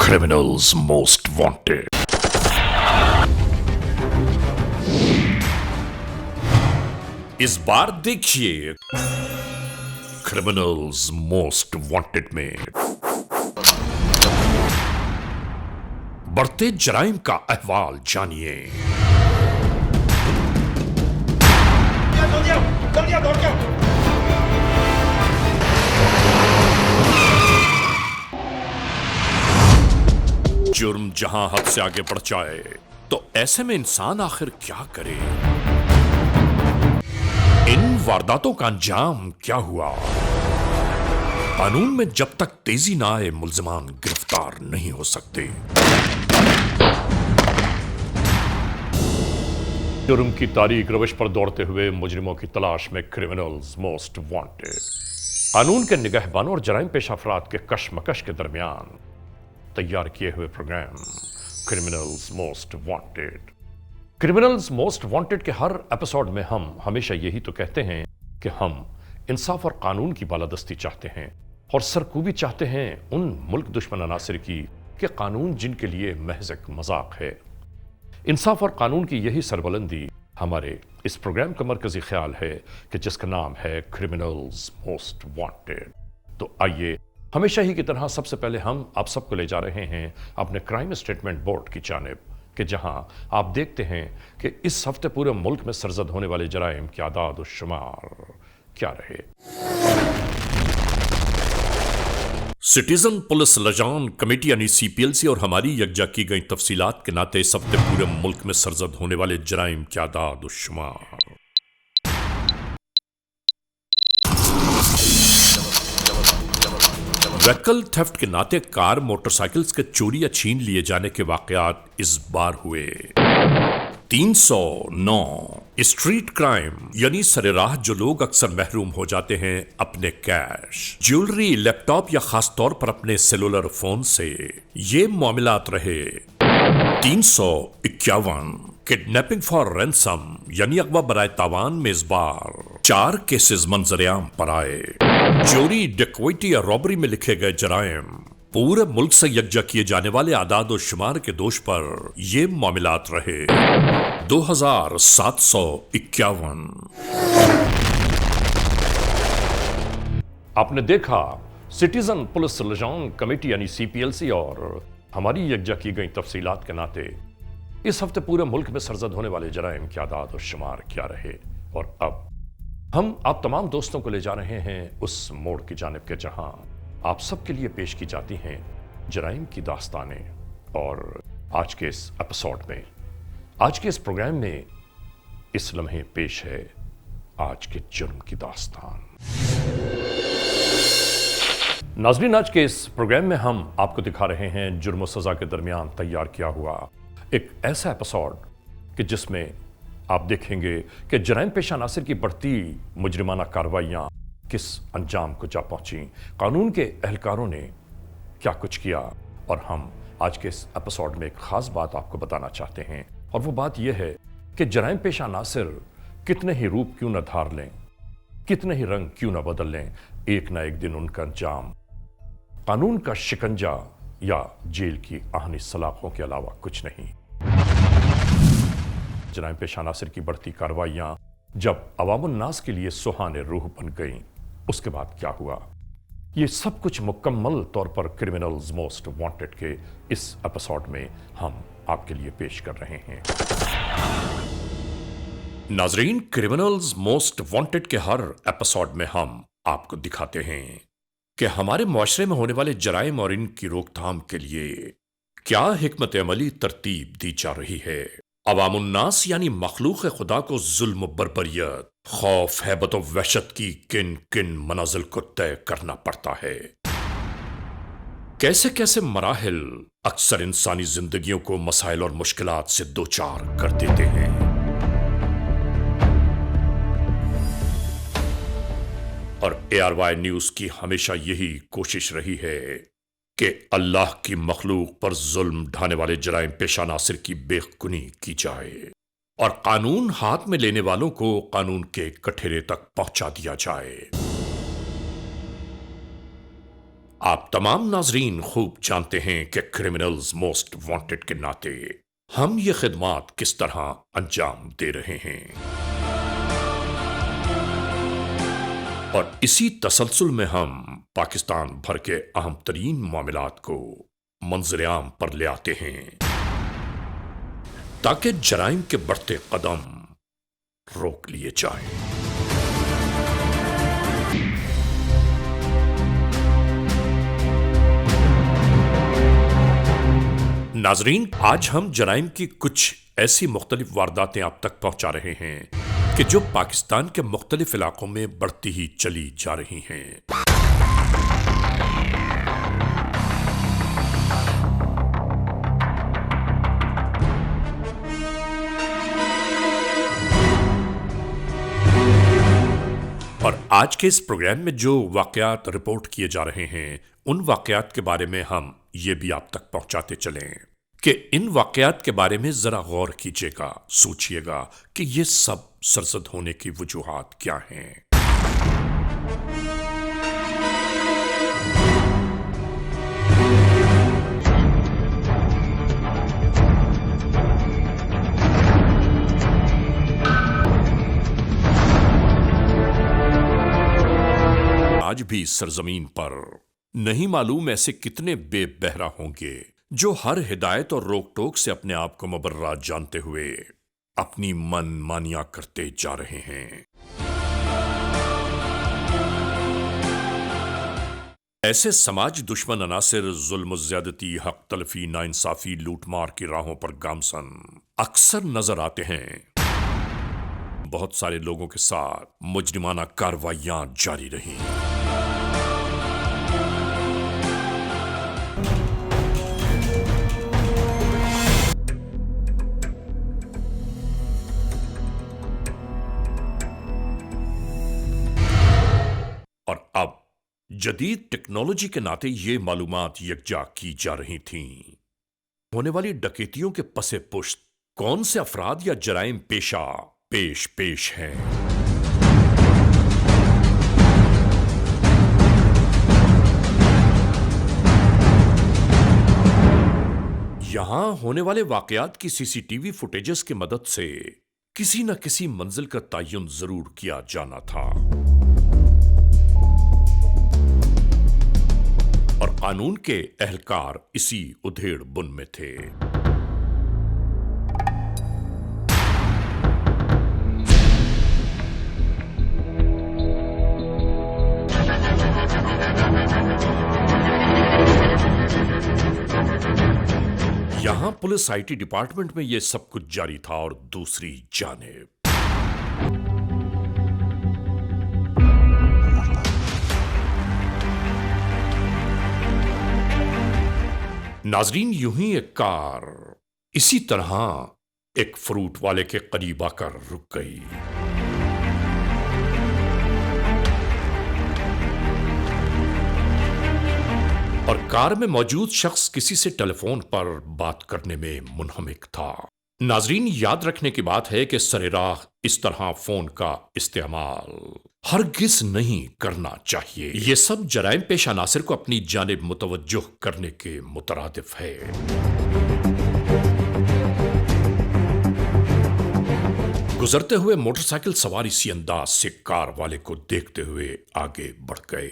Criminals Most Wanted. इस बार देखिए criminals most wanted में बढ़ते जराइम का अहवाल जानिए। जुर्म जहां हद से आगे बढ़ जाए तो ऐसे में इंसान आखिर क्या करे? इन वारदातों का अंजाम क्या हुआ? कानून में जब तक तेजी ना आए मुल्जिमान गिरफ्तार नहीं हो सकते। जुर्म की तारीख रविश पर दौड़ते हुए मुजरिमों की तलाश में क्रिमिनल्स मोस्ट वांटेड कानून के निगहबानों और जराइम पेश अफराद के कशमकश के दरमियान तैयार किए हुए programme criminals most wanted. Criminals most wanted के हर एपिसोड में हम हमेशा यही तो कहते हैं कि हम इंसाफ और कानून की बालादस्ती चाहते हैं और सरकूबी चाहते हैं उन मुल्क दुश्मन अनासिर की कि कानून जिनके लिए महज एक मजाक है। इंसाफ और कानून की यही सरबुलंदी हमारे इस प्रोग्राम का मरकजी ख्याल है कि जिसका नाम है क्रिमिनल्स मोस्ट वांटेड। तो आइए हमेशा ही की तरह सबसे पहले हम आप सबको ले जा रहे हैं अपने क्राइम स्टेटमेंट बोर्ड की जानिब कि जहां आप देखते हैं कि इस हफ्ते पूरे मुल्क में सरजद होने वाले जराइम की आदाद और शुमार क्या रहे। सिटीजन पुलिस लजान कमेटी यानी सीपीएलसी और हमारी यकजा की गई तफसीलात के नाते इस हफ्ते पूरे मुल्क में सरजद होने वाले जराइम की आदाद और शुमार। व्हीकल थेफ्ट के नाते कार मोटरसाइकिल्स के चोरी या छीन लिए जाने के वाकयात इस बार हुए। 309 स्ट्रीट क्राइम यानी सरेराह जो लोग अक्सर महरूम हो जाते हैं अपने कैश, ज्वेलरी, लैपटॉप या खास तौर पर अपने सेलुलर फोन से, ये मामलात रहे। 351 किडनैपिंग फॉर रैंसम यानी अगवा बराए तावान में इस बार 4 केसेस मंजरेआम पर आए। चोरी, डकैती या रॉबरी में लिखे गए जराइम पूरे मुल्क से यकजा किए जाने वाले आदाद और शुमार के दोष पर ये मामलात रहे। 2751। आपने देखा सिटीजन पुलिस लजान कमेटी यानी सीपीएलसी और हमारी यकजा की गई तफसीलात के नाते इस हफ्ते पूरे मुल्क में सरजद होने वाले जराइम की आदाद और शुमार क्या रहे। और अब हम आप तमाम दोस्तों को ले जा रहे हैं उस मोड़ की जानिब के जहां आप सबके लिए पेश की जाती हैं जराइम की दास्तानें। और आज के इस एपिसोड में, आज के इस प्रोग्राम में इस लम्हे पेश है आज के जुर्म की दास्तान। नाज़रीन, आज के इस प्रोग्राम में हम आपको दिखा रहे हैं जुर्म और सजा के दरमियान तैयार किया हुआ एक ऐसा एपिसोड कि जिसमें आप देखेंगे कि जराइम पेशा अनासिर की बढ़ती मुजरिमाना कार्रवाइयाँ किस अंजाम को जा पहुंची, कानून के एहलकारों ने क्या कुछ किया। और हम आज के इस एपिसोड में एक खास बात आपको बताना चाहते हैं, और वो बात यह है कि जराइम पेशा अनासिर कितने ही रूप क्यों न धार लें, कितने ही रंग क्यों न बदल लें, एक ना एक दिन उनका अंजाम कानून का शिकंजा या जेल की आहनी सलाखों के अलावा कुछ नहीं। जराइम पेशा अनासिर की बढ़ती कार्रवाइयां जब अवामुन नास के लिए सुहाने रूह बन गईं, उसके बाद क्या हुआ, ये सब कुछ मुकम्मल तौर पर क्रिमिनल्स मोस्ट वांटेड के इस एपिसोड में हम आपके लिए पेश कर रहे हैं। नाजरीन, क्रिमिनल्स मोस्ट वांटेड के हर एपिसोड में हम आपको दिखाते हैं कि हमारे मुआशरे में होने वाले जराइम और इनकी रोकथाम के लिए क्या हिकमत अमली तरतीब दी जा रही है। अवामुन्नास यानी मखलूक खुदा को जुल्म, बर्बरियत, खौफ, हैबत और वहशत की किन किन मनाजिल को तय करना पड़ता है। कैसे कैसे मराहिल अक्सर इंसानी जिंदगियों को मसाइल और मुश्किलात से दो चार कर देते हैं। और ARY न्यूज की हमेशा यही कोशिश रही है कि अल्लाह की मखलूक पर जुल्म ढाने वाले जराइम पेशा नासिर की बेखुनी की जाए और कानून हाथ में लेने वालों को कानून के कठेरे तक पहुंचा दिया जाए। आप तमाम नाजरीन खूब जानते हैं कि क्रिमिनल्स मोस्ट वांटेड के नाते हम ये खिदमात किस तरह अंजाम दे रहे हैं, और इसी तसलसल में हम पाकिस्तान भर के अहम तरीन मामलात को मंजर आम पर ले आते हैं ताकि जराइम के बढ़ते कदम रोक लिए जाएं। नाजरीन, आज हम जराइम की कुछ ऐसी मुख्तलिफ वारदातें आप तक पहुंचा रहे हैं कि जो पाकिस्तान के मुख्तलिफ इलाकों में बढ़ती ही चली जा रही हैं। और आज के इस प्रोग्राम में जो वाकयात रिपोर्ट किए जा रहे हैं, उन वाकयात के बारे में हम ये भी आप तक पहुंचाते चलें कि इन वाकयात के बारे में जरा गौर कीजिएगा, सोचिएगा कि ये सब सरसद होने की वजूहात क्या हैं। आज भी सरजमीन पर नहीं मालूम ऐसे कितने बेबहरा होंगे जो हर हिदायत और रोक टोक से अपने आप को मुबर्रा जानते हुए अपनी मन मानिया करते जा रहे हैं। ऐसे समाज दुश्मन अनासिर जुल्म ज्यादती, हक तलफी, नाइंसाफी, लूटमार की राहों पर गामसन अक्सर नजर आते हैं। बहुत सारे लोगों के साथ मुजरिमाना कार्रवाइयां जारी रही। और अब जदीद टेक्नोलॉजी के नाते ये मालूमात यकजा की जा रही थीं। होने वाली डकैतियों के पसे पुश्त कौन से अफराद या जराइम पेशा पेश हैं। यहां होने वाले वाकयात की सीसीटीवी फुटेजेस की मदद से किसी न किसी मंजिल का तयन जरूर किया जाना था, और कानून के एहलकार इसी उधेड़ बुन में थे। यहां पुलिस आईटी डिपार्टमेंट में यह सब कुछ जारी था, और दूसरी जानिब नाजरीन, यूं ही एक कार इसी तरह एक फ्रूट वाले के करीब आकर रुक गई। और कार में मौजूद शख्स किसी से टेलीफोन पर बात करने में मुनहमिक था। नाजरीन, याद रखने की बात है कि सरेराह इस तरह फोन का इस्तेमाल हरगिज नहीं करना चाहिए। यह सब जराइम पेश अनासिर को अपनी जानिब मुतवज्जो करने के मुतरादिफ है। गुजरते हुए मोटरसाइकिल सवार इसी अंदाज से कार वाले को देखते हुए आगे बढ़ गए।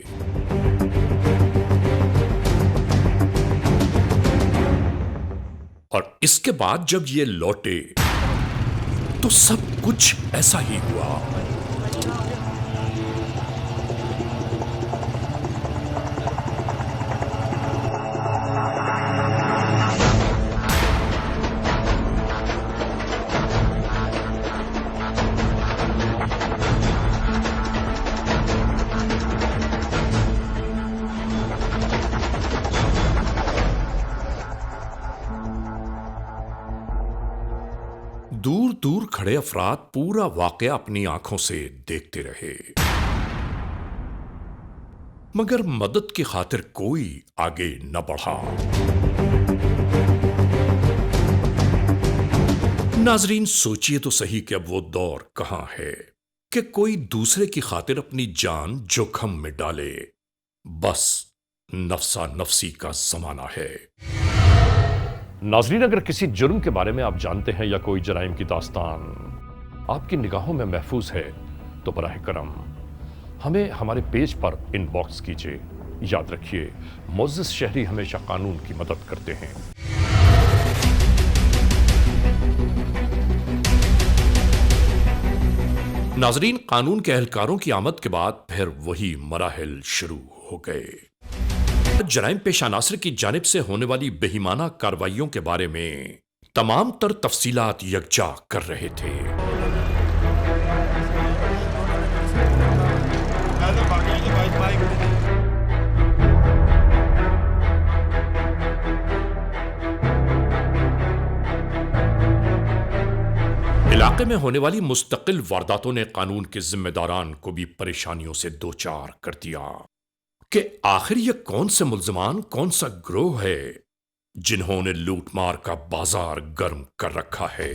और इसके बाद जब ये लौटे तो सब कुछ ऐसा ही हुआ। दूर दूर खड़े अफराद पूरा वाकया अपनी आंखों से देखते रहे, मगर मदद की खातिर कोई आगे न बढ़ा। नाजरीन, सोचिए तो सही कि अब वो दौर कहां है कि कोई दूसरे की खातिर अपनी जान जोखम में डाले, बस नफसा नफसी का जमाना है। नाजरीन, अगर किसी जुर्म के बारे में आप जानते हैं या कोई जराइम की दास्तान आपकी निगाहों में महफूज है तो बराह करम हमें हमारे पेज पर इनबॉक्स कीजिए। याद रखिए, मोअज़्ज़िज़ शहरी हमेशा कानून की मदद करते हैं। नाजरीन, कानून के एहलकारों की आमद के बाद फिर वही मराहिल शुरू हो गए। जराइम पेशा नासिर की जानिब से होने वाली बेईमाना कार्रवाइयों के बारे में तमाम तर तफसीलात यकजा कर रहे थे। इलाके में होने वाली मुस्तकिल वारदातों ने कानून के जिम्मेदारान को भी परेशानियों से दो चार कर दिया कि आखिर ये कौन से मुल्जिमान, कौन सा ग्रोह है जिन्होंने लूटमार का बाजार गर्म कर रखा है।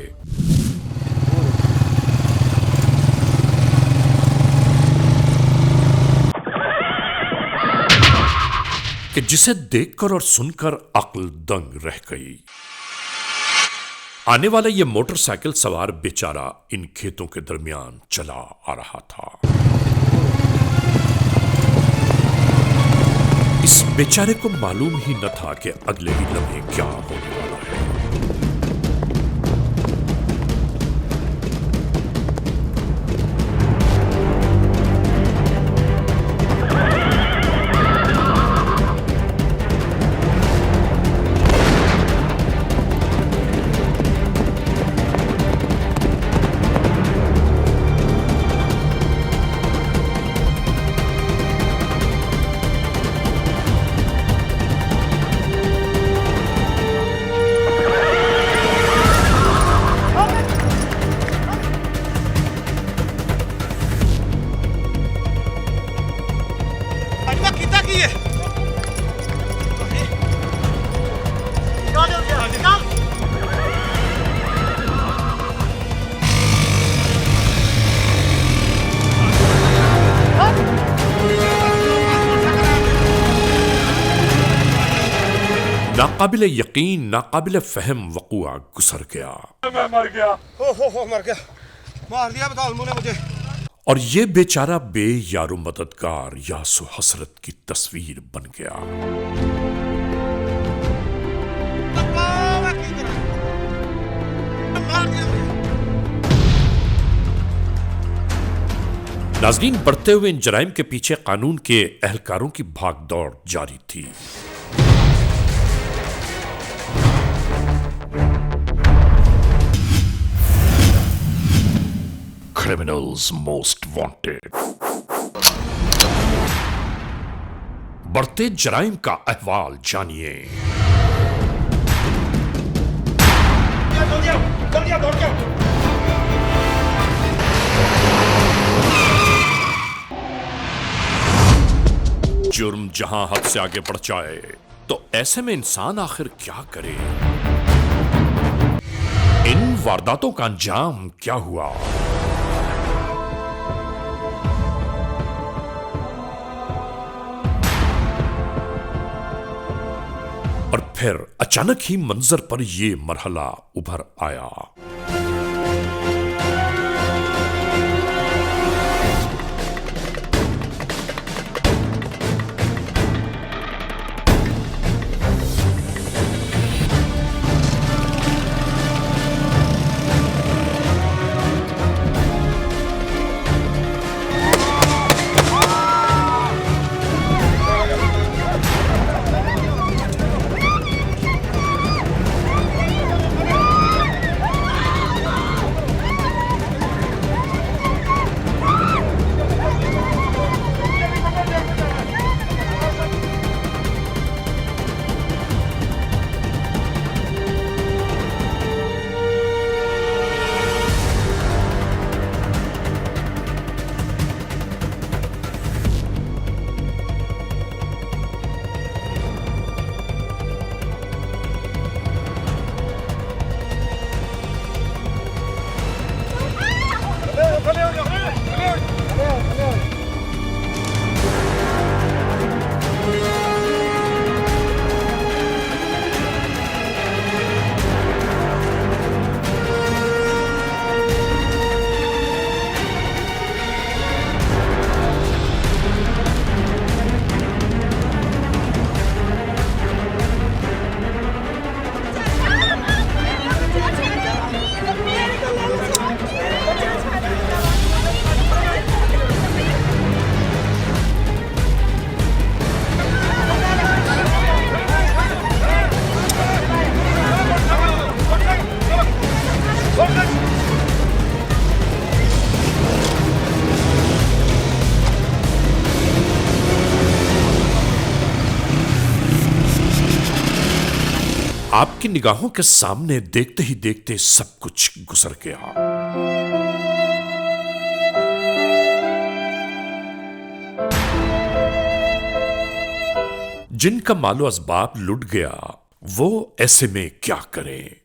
कि जिसे देखकर और सुनकर अक्ल दंग रह गई। आने वाला यह मोटरसाइकिल सवार बेचारा इन खेतों के दरमियान चला आ रहा था। इस बेचारे को मालूम ही न था कि अगले ही लम्हे क्या होने वाला है। नाकाबिल यकीन, नाकाबिल फहम वक़ुआ गुजर गया। मैं मर गया। हो मर गया, मार दिया बताल ने मुझे। और ये बेचारा बे यारो मददगार यासो हसरत की तस्वीर बन गया। नाज़रीन, बढ़ते हुए इन जराइम के पीछे कानून के एहलकारों की भागदौड़ जारी थी। Criminals most wanted. बढ़ते जराइम का अहवाल जानिए। जुर्म जहां हद से आगे बढ़ जाए तो ऐसे में इंसान आखिर क्या करे? इन वारदातों का अंजाम क्या हुआ? और फिर अचानक ही मंजर पर यह मरहला उभर आया। आपकी निगाहों के सामने देखते ही देखते सब कुछ गुजर गया। जिनका मालो असबाब लुट गया वो ऐसे में क्या करें।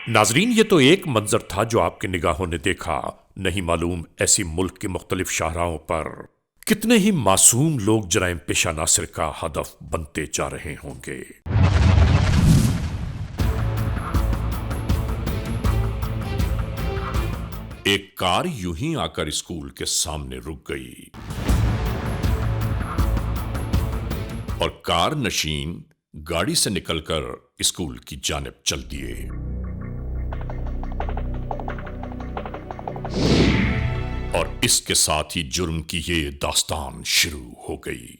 नाजरीन, ये तो एक मंजर था जो आपकी निगाहों ने देखा, नहीं मालूम ऐसी मुल्क की मुख्तलिफ शाहराहों पर कितने ही मासूम लोग जराइम पेशा नासिर का हदफ बनते जा रहे होंगे। एक कार यूं ही आकर स्कूल के सामने रुक गई और कार नशीन गाड़ी से निकलकर स्कूल की जानिब चल दिए। और इसके साथ ही जुर्म की ये दास्तान शुरू हो गई।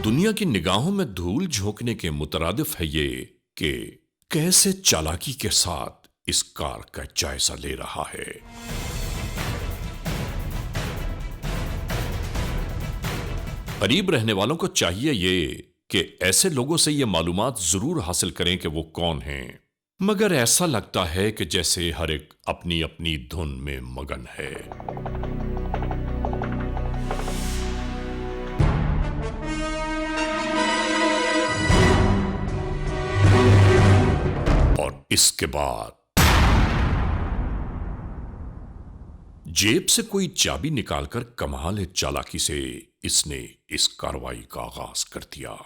दुनिया की निगाहों में धूल झोंकने के मुतरादिफ है ये कि कैसे चालाकी के साथ इस कार का जायजा ले रहा है। करीब रहने वालों को चाहिए ये कि ऐसे लोगों से ये मालूमात जरूर हासिल करें कि वो कौन हैं, मगर ऐसा लगता है कि जैसे हर एक अपनी अपनी धुन में मगन है। और इसके बाद जेब से कोई चाबी निकालकर कमाल चालाकी से इसने इस कार्रवाई का आगाज कर दिया।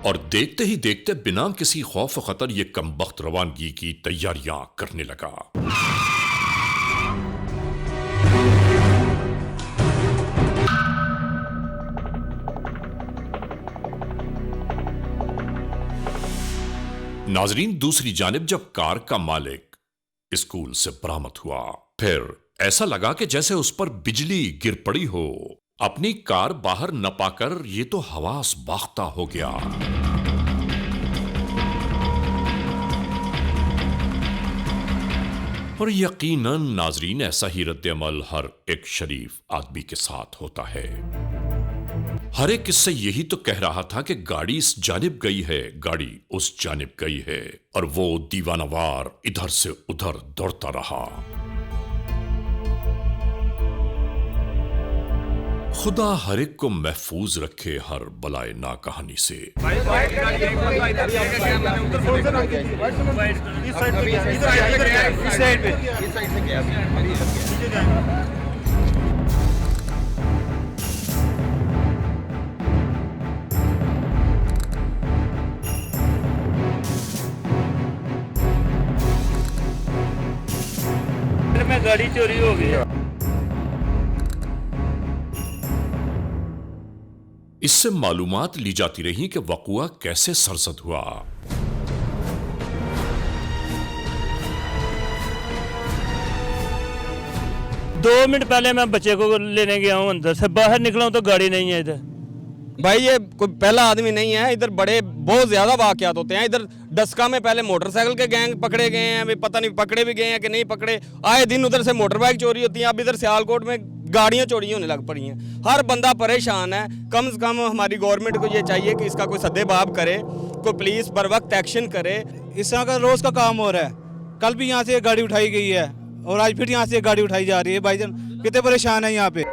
और देखते ही देखते बिना किसी खौफ व खतर ये कमबख्त रवानगी की तैयारियां करने लगा। नाजरीन, दूसरी जानिब जब कार का मालिक स्कूल से बरामद हुआ, फिर ऐसा लगा कि जैसे उस पर बिजली गिर पड़ी हो। अपनी कार बाहर न पाकर ये तो हवास बाख्ता हो गया। और यकीनन नाजरीन, ऐसा ही रद्द-ए-अमल हर एक शरीफ आदमी के साथ होता है। हर एक इससे यही तो कह रहा था कि गाड़ी इस जानिब गई है, गाड़ी उस जानिब गई है, और वो दीवानावार इधर से उधर दौड़ता रहा। खुदा हर एक को महफूज रखे हर बलाए ना कहानी से। में गाड़ी चोरी हो गई। इससे मालूमात ली जाती रही कि वक़ुआ कैसे सरजद हुआ। दो मिनट पहले मैं बच्चे को लेने गया हूँ, अंदर से बाहर निकला हूँ तो गाड़ी नहीं है इधर। भाई ये कोई पहला आदमी नहीं है, इधर बड़े बहुत ज्यादा वाकयात होते हैं। इधर डस्का में पहले मोटरसाइकिल के गैंग पकड़े गए हैं, अभी पता नहीं पकड़े भी गए हैं कि नहीं पकड़े। आए दिन उधर से मोटर बाइक चोरी होती है, अब इधर सियालकोट में गाड़ियां चोरी होने लग पड़ी हैं। हर बंदा परेशान है। कम से कम हमारी गवर्नमेंट को ये चाहिए कि इसका कोई सद्देबाब करे, कोई पुलिस बर वक्त एक्शन करे। इस तरह का रोज का काम हो रहा है। कल भी यहाँ से गाड़ी उठाई गई है और आज फिर यहाँ से गाड़ी उठाई जा रही है। भाईजान कितने परेशान है यहाँ पे।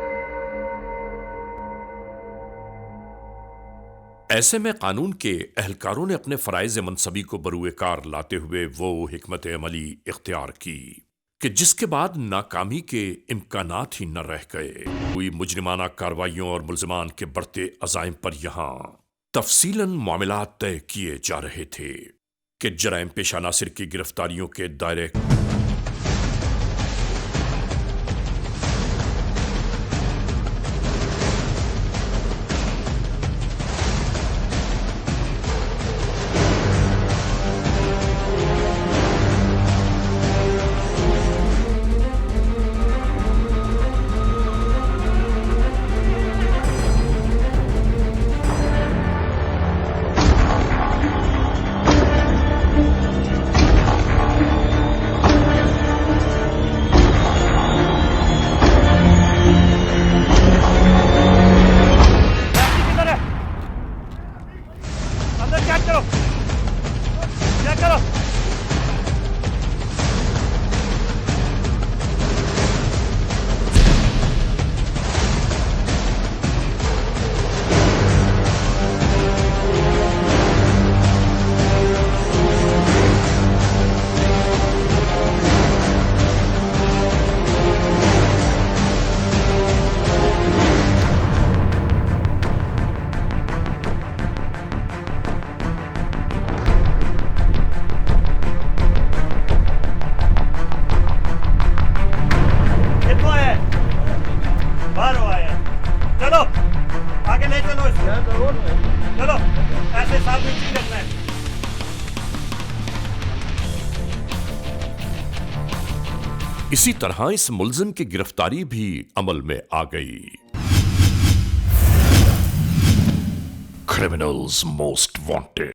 ऐसे में कानून के एहलकारों ने अपने फराइज मनसबी को बरूए कार लाते हुए वो हिकमत अमली इख्तियार की कि जिसके बाद नाकामी के इम्कानात ही न रह गए। हुई मुजरिमाना कार्रवाइयों और मुल्जिमान के बढ़ते अज़ाइम पर यहां तफसीलन मामलात तय किए जा रहे थे कि जराइम पेशा नासिर की गिरफ्तारियों के दायरे चलो ऐसे साथ नीचे ही रखना है। इसी तरह इस मुलजिम की गिरफ्तारी भी अमल में आ गई। Criminals most wanted.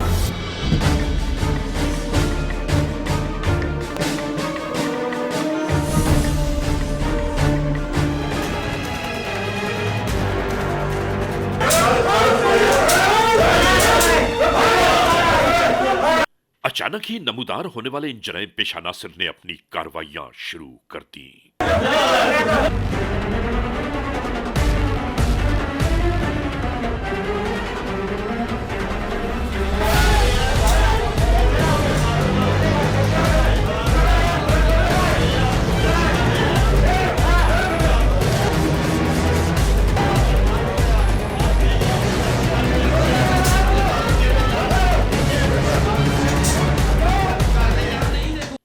अचानक ही नमूदार होने वाले इन जराइम पेशा नासिर ने अपनी कार्रवाइयां शुरू कर दी।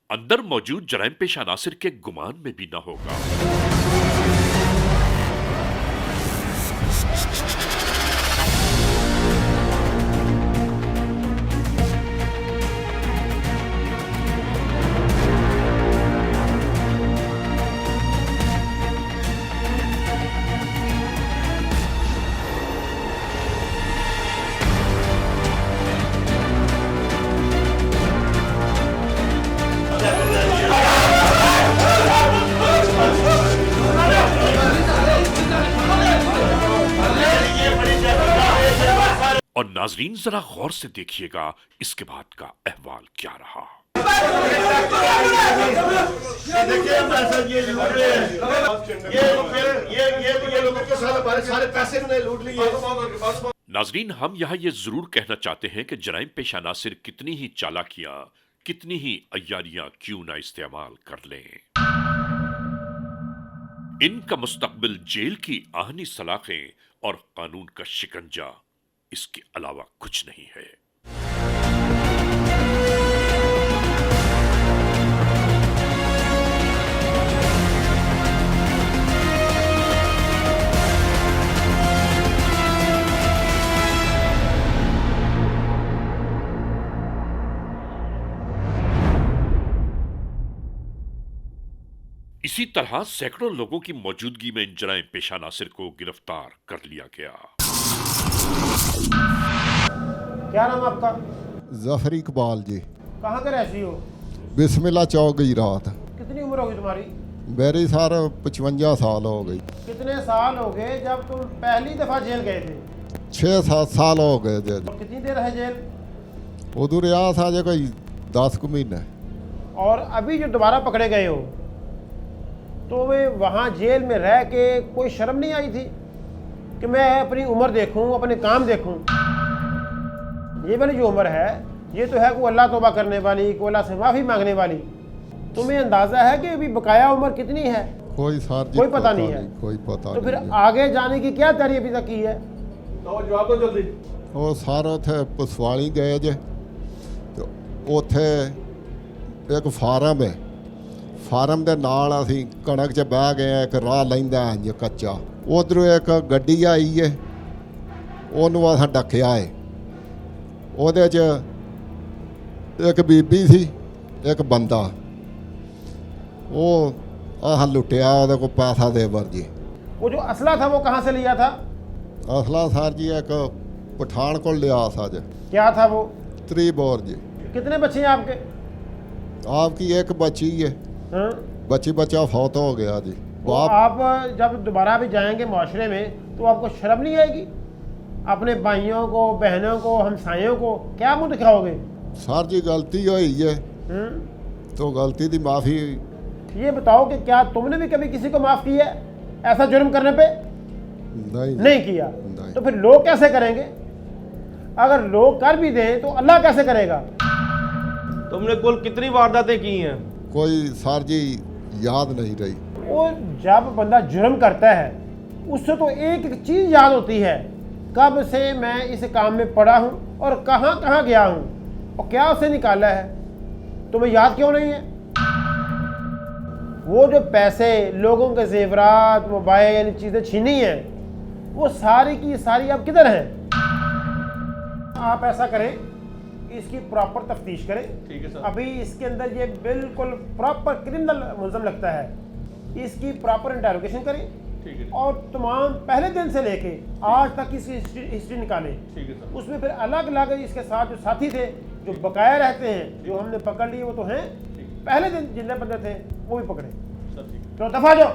अंदर मौजूद जराइम पेशा नासिर के गुमान में भी न होगा। और नाजरीन जरा गौर से देखिएगा इसके बाद का अहवाल क्या रहा। देखिए ये लोगों के सारे पैसे उन्हें लूट लिए। नाजरीन हम यहाँ ये जरूर कहना चाहते हैं कि जराइम पेशा नासिर कितनी ही चालाकियां, कितनी ही अय्यारियां क्यों ना इस्तेमाल कर लें, इनका मुस्तकबिल जेल की आहनी सलाखें और कानून का शिकंजा इसके अलावा कुछ नहीं है। इसी तरह सैकड़ों लोगों की मौजूदगी में इन जराइम पेशा नासिर को गिरफ्तार कर लिया गया। क्या नाम आपका? जफर इकबाल जी। कहाँ के रहती हो? बिस्मिल्लाह चौक गई रात। कितनी उम्र होगी तुम्हारी? मेरी सर 55 साल हो गई। कितने साल हो गए जब तुम पहली दफा जेल गए थे? 6-7 साल हो गए थे। और कितनी देर है जेल? उधर रहा था जो कोई 10 महीने। और अभी जो दोबारा पकड़े गए हो तो वे वहाँ जेल में रह के कोई शर्म नहीं आई थी कि मैं अपनी उम्र देखूं, अपने काम देखूं? ये वाली जो उम्र है ये तो है कोई अल्लाह तौबा करने वाली, कोई अल्लाह से माफ़ी मांगने वाली। तुम्हें अंदाज़ा है कि अभी बकाया उम्र कितनी है? कोई सर जी कोई पता नहीं है। कोई पता तो नहीं फिर है। आगे जाने की क्या तैयारी अभी तक की है? तो जवाब दो जल्दी। वो सर उथे पसवाली गए जे तो उथे एक फार्म है, फार्म के नाल असीं कणक च बह गए। एक राह लैंदा इंज कच्चा, उधरों एक गड्डी आई है, उन्होंने असां डक्किया है। ਉਹਦੇ 'ਚ एक बीबी सी, एक बंदा। वो आह लुटिया, ਉਹਦੇ को पैसा दे बर जी। वो जो असला था वो कहाँ से लिया था? असला सर जी एक पठान को लिया सज। क्या था वो? 3 बोर जी। कितने बच्चे हैं आपके? आपकी एक बच्ची है। हाँ? बच्चा फौत हो गया जी। तो आप जब दोबारा भी जाएंगे माशरे में तो आपको शर्म नहीं आएगी? अपने भाइयों को, बहनों को, हमसायों को क्या मुंह दिखाओगे? सर जी गलती हुई है तो गलती की माफ़ी। ये बताओ कि क्या तुमने भी कभी किसी को माफ़ किया है ऐसा जुर्म करने पे? नहीं किया। नहीं। तो फिर लोग कैसे करेंगे? अगर लोग कर भी दें तो अल्लाह कैसे करेगा? तुमने कुल कितनी वारदातें की हैं? कोई सर जी याद नहीं रही। वो जब बंदा जुर्म करता है उससे तो एक एक चीज़ याद होती है, कब से मैं इस काम में पड़ा हूँ और कहाँ कहाँ गया हूँ और क्या उसे निकाला है। तुम्हें याद क्यों नहीं है? वो जो पैसे, लोगों के जेवरात, मोबाइल, चीज़ें छीनी हैं, वो सारी की सारी अब किधर हैं? आप ऐसा करें, इसकी प्रॉपर तफ्तीश करें। ठीक है सर। अभी इसके अंदर ये बिल्कुल प्रॉपर क्रिमिनल मुलज़म लगता है, इसकी प्रॉपर इंटेरोगेशन करें ठीक है। और तमाम पहले दिन से लेके आज तक की हिस्ट्री निकालें। ठीक है सर। उसमें फिर अलग अलग इसके साथ जो साथी थे, जो बकाया रहते हैं, जो हमने पकड़ लिए वो तो हैं, पहले दिन जितने बंदे थे वो भी पकड़े। सर ठीक है। तो दफा जाओ।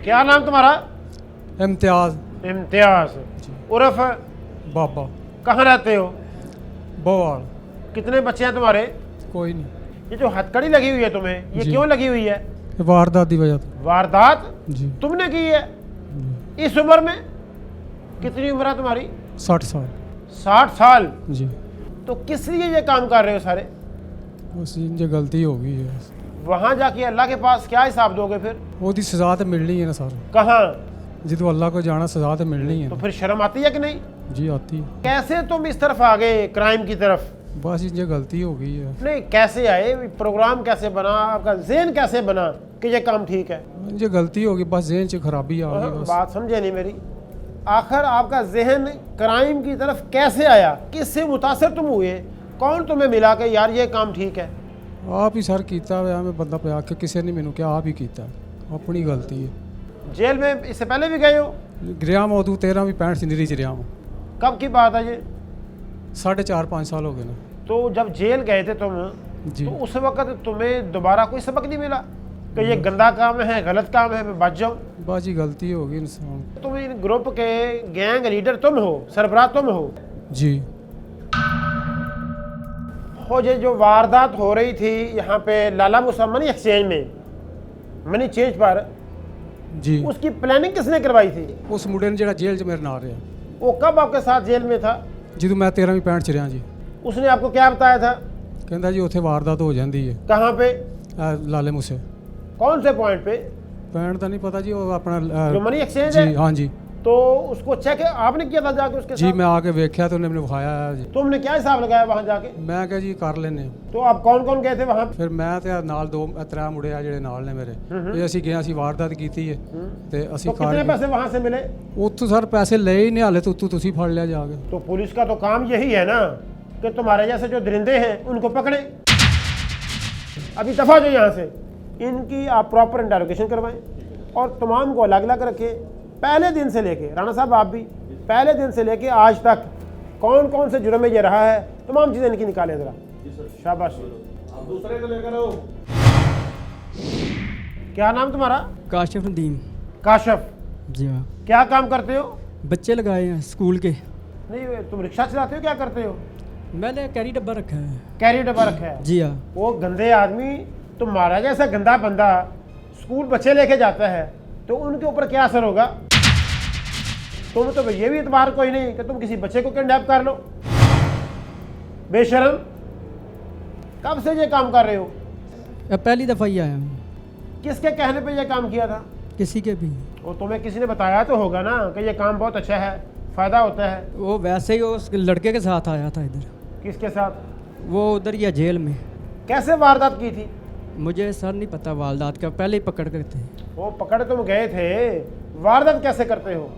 क्या नाम तुम्हारा? इम्तियाज इम्तियाज उर्फ बाबा कहाँ रहते हो? बवाल। कितने बच्चे हैं तुम्हारे? कोई नहीं, ये जो हथकड़ी लगी हुई है तुम्हें, ये जी। क्यों लगी हुई है? ये वारदात की वजह से। वारदात जी। तुमने की है इस उम्र में? कितनी उम्र है तुम्हारी? 60 साल। 60 साल। जी। तो किस लिए ये काम कर रहे हो सारे? बस इनसे गलती हो गई है। वहां जाके अल्लाह के पास क्या हिसाब दोगे फिर? ਉਹਦੀ सजा तो मिलनी है ना सर, कहाँ? जितो अल्लाह को जाना सजा तो मिलनी है तो ना। फिर शर्म आती है कि नहीं? जी आती है। कैसे तुम इस तरफ आ गए क्राइम की तरफ? बस इनसे गलती हो गई है। नहीं, कैसे आए? प्रोग्राम कैसे बना? आपका ज़हन कैसे बना कि ये काम ठीक है? इनसे गलती हो गई, बस जहन से खराबी आ गई बस। बात समझे नहीं मेरी। आखिर आपका जहन क्राइम की तरफ कैसे आया? किससे मुतासर तुम हुए? कौन तुम्हें मिला के यार ये काम ठीक है? आप ही सर कीता हुआ मैं बंदा पे आके किसी ने मैनू क्या आप ही कीता, अपनी गलती है। जेल में इससे पहले भी गए हो? गया मैं उदू 13 भी 65 सिंदरी च रहा हूँ। कब की बात है ये? 4.5-5 साल हो गए ना। तो जब जेल गए थे तुम, जी। तो उस वक्त तुम्हें दोबारा कोई सबक नहीं मिला कि ये गंदा काम है, गलत काम है, मैं बच जाऊँ? बस ही गलती हो गई इंसान। तुम इन ग्रुप के गैंग लीडर तुम हो, सरबराह तुम हो। जी। हो ये जो वारदात हो रही थी यहाँ पे लाला मूसा मनी एक्सचेंज में, मनी चेंज पर, जी। उसकी प्लानिंग किसने करवाई थी? उस मुंडे ने जेड़ा जेल च मेरे नाल रहा, वो कब आपके साथ जेल में था? ਜਦੋਂ मैं 13 ਵੀ 65 ਚ ਰਿਹਾ ਜੀ। उसने आपको क्या बताया था? ਕਹਿੰਦਾ ਜੀ ਉੱਥੇ ਵਾਰਦਾਤ ਹੋ ਜਾਂਦੀ ਹੈ कहाँ पे? ਲਾਲੇ ਮੂਸੇ। कौन से पॉइंट पे? ਪੈਣ ਤਾਂ ਨਹੀਂ पता जी, ਉਹ ਆਪਣਾ जो मनी एक्सचेंज जी है? हाँ जी। तो उसको चेक आपने किया था जाके उसके जी साथ? मैं आके वेख्या तो उन्हें मैंने विखाया है जी। तुमने क्या हिसाब लगाया वहाँ जाके? मैं क्या जी कर लेने। तो आप कौन कौन गए थे वहाँ? ਫਿਰ ਮੈਂ ਤੇ ਨਾਲ 2-3 ਮੁੰਡੇ ਆ ਜਿਹੜੇ ਨਾਲ ਨੇ ਮੇਰੇ, ਇਹ ਅਸੀਂ ਗਏ, ਅਸੀਂ ਵਾਰਦਾਤ ਕੀਤੀ ਹੈ ਤੇ तो ਅਸੀਂ कितने पैसे वहाँ से मिले? ਉੱਥੋਂ ਸਰ ਪੈਸੇ ਲਏ ਹੀ ਨਹੀਂ ਹਾਲੇ ਤੋਂ, ਤੁਸੀਂ ਫੜ ਲਿਆ ਜਾ ਕੇ। तो पुलिस का तो काम यही है ना कि तुम्हारे जैसे जो दरिंदे हैं उनको पकड़े। अभी दफा जो यहाँ से, इनकी आप प्रॉपर इंटेरोगेशन करवाएं और तमाम को अलग अलग रखें। पहले दिन से लेके, राणा साहब आप भी, पहले दिन से लेके आज तक कौन कौन से जुर्म में ये रहा है, तमाम चीज़ें इनकी निकालें ज़रा। शाबाश। आप दूसरे को लेकर आओ। क्या नाम तुम्हारा? काशिफ नदीम। काशफ। जी हाँ, क्या काम करते हो? बच्चे लगाए हैं स्कूल के। नहीं, तुम रिक्शा चलाते हो, क्या करते हो? मैंने कैरी डब्बा रखा है। कैरी डब्बा रखा है? जी हाँ। वो गंदे आदमी, तुम्हारा जैसा गंदा बंदा स्कूल बच्चे लेके जाता है तो उनके ऊपर क्या असर होगा? तुम तो ये भी इतबार कोई नहीं कि तुम किसी बच्चे को किडनैप कर लो। बेशरम, कब से ये काम कर रहे हो? अब पहली दफ़ा ही आया हूँ। किसके कहने पे ये काम किया था? किसी के भी। वो तुम्हें किसी ने बताया तो होगा ना कि ये काम बहुत अच्छा है, फ़ायदा होता है। वो वैसे ही उस लड़के के साथ आया था इधर। किसके साथ? वो उधर या जेल में। कैसे वारदात की थी? मुझे सर नहीं पता वारदात का, पहले ही पकड़ कर थे। वो पकड़ तुम गए थे, वारदात कैसे करते हो?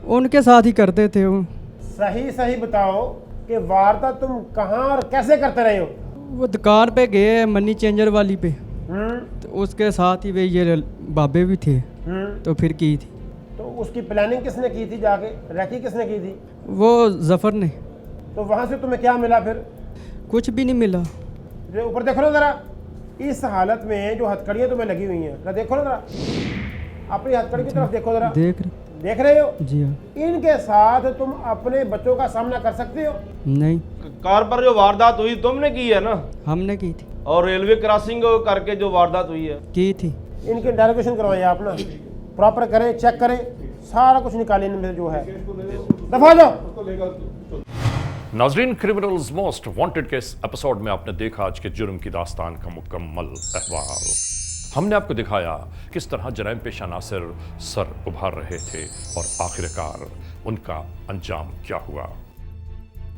उनके साथ ही करते थे वो। सही सही बताओ कि वारदात तुम कहाँ और कैसे करते रहे हो? वो दुकान पे गए मनी चेंजर वाली पे, हम्म तो उसके साथ ही वे ये बाबे भी थे, तो फिर की थी। तो उसकी प्लानिंग किसने की थी? जाके रैकी किसने की थी? वो जफ़र ने। तो वहाँ से तुम्हें क्या मिला फिर? कुछ भी नहीं मिला। जो ऊपर देखो ना ज़रा, इस हालत में जो हथकड़ियाँ तुम्हें लगी हुई हैं, देखो ना ज़रा, अपनी हथकड़ी की तरफ देखो ज़रा। देख रहे हो? जी हाँ। इनके साथ तुम अपने बच्चों का सामना कर सकते हो? नहीं, कार पर जो वारदात हुई तुमने की है ना, हमने की थी। और रेलवे क्रॉसिंग करके जो वारदात हुई है की थी। इनकी इंटेरोगेशन करवाइए आप ना, प्रॉपर करें, चेक करें, सारा कुछ निकालें इनमें जो है। दफा जाओ। नाजरीन, क्रिमिनल्स मोस्ट वांटेड के इस एपिसोड में आपने देखा आज के जुर्म की दास्तान का मुकम्मल अहवाल। हमने आपको दिखाया किस तरह जराइम पेशा नासिर सर उभार रहे थे और आखिरकार उनका अंजाम क्या हुआ।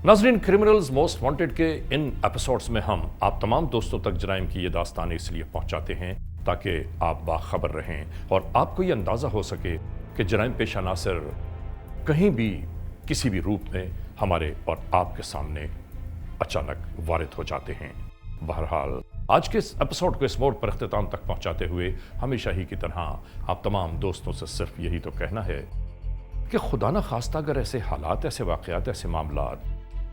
नाजरीन, क्रिमिनल्स मोस्ट वांटेड के इन एपिसोड्स में हम आप तमाम दोस्तों तक जराइम की ये दास्तान इसलिए पहुंचाते हैं ताकि आप बाखबर रहें और आपको ये अंदाज़ा हो सके कि जराइम पेशा नासिर कहीं भी किसी भी रूप में हमारे और आपके सामने अचानक वारिद हो जाते हैं। बहरहाल आज के इस एपिसोड को इस मोड़ पर अख्तिताम तक पहुंचाते हुए हमेशा ही की तरह आप तमाम दोस्तों से सिर्फ यही तो कहना है कि खुदा न खास्ता अगर ऐसे हालात, ऐसे वाक़यात, ऐसे मामलात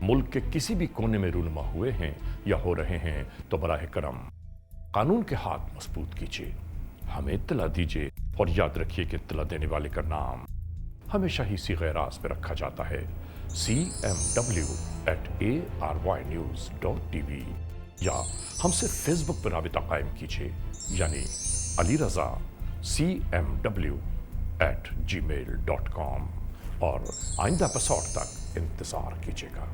मुल्क के किसी भी कोने में रूनुमा हुए हैं या हो रहे हैं तो बराह करम कानून के हाथ मजबूत कीजिए, हमें इत्तला दीजिए और याद रखिए कि इत्तला देने वाले का नाम हमेशा ही सीग़े राज़ में रखा जाता है, cmw@arYnews.tv, या हमसे फेसबुक पर राबिता कायम कीजिए, यानी अली रज़ा cmw@gmail.com, और आइंदा एपिसोड तक इंतज़ार कीजिएगा।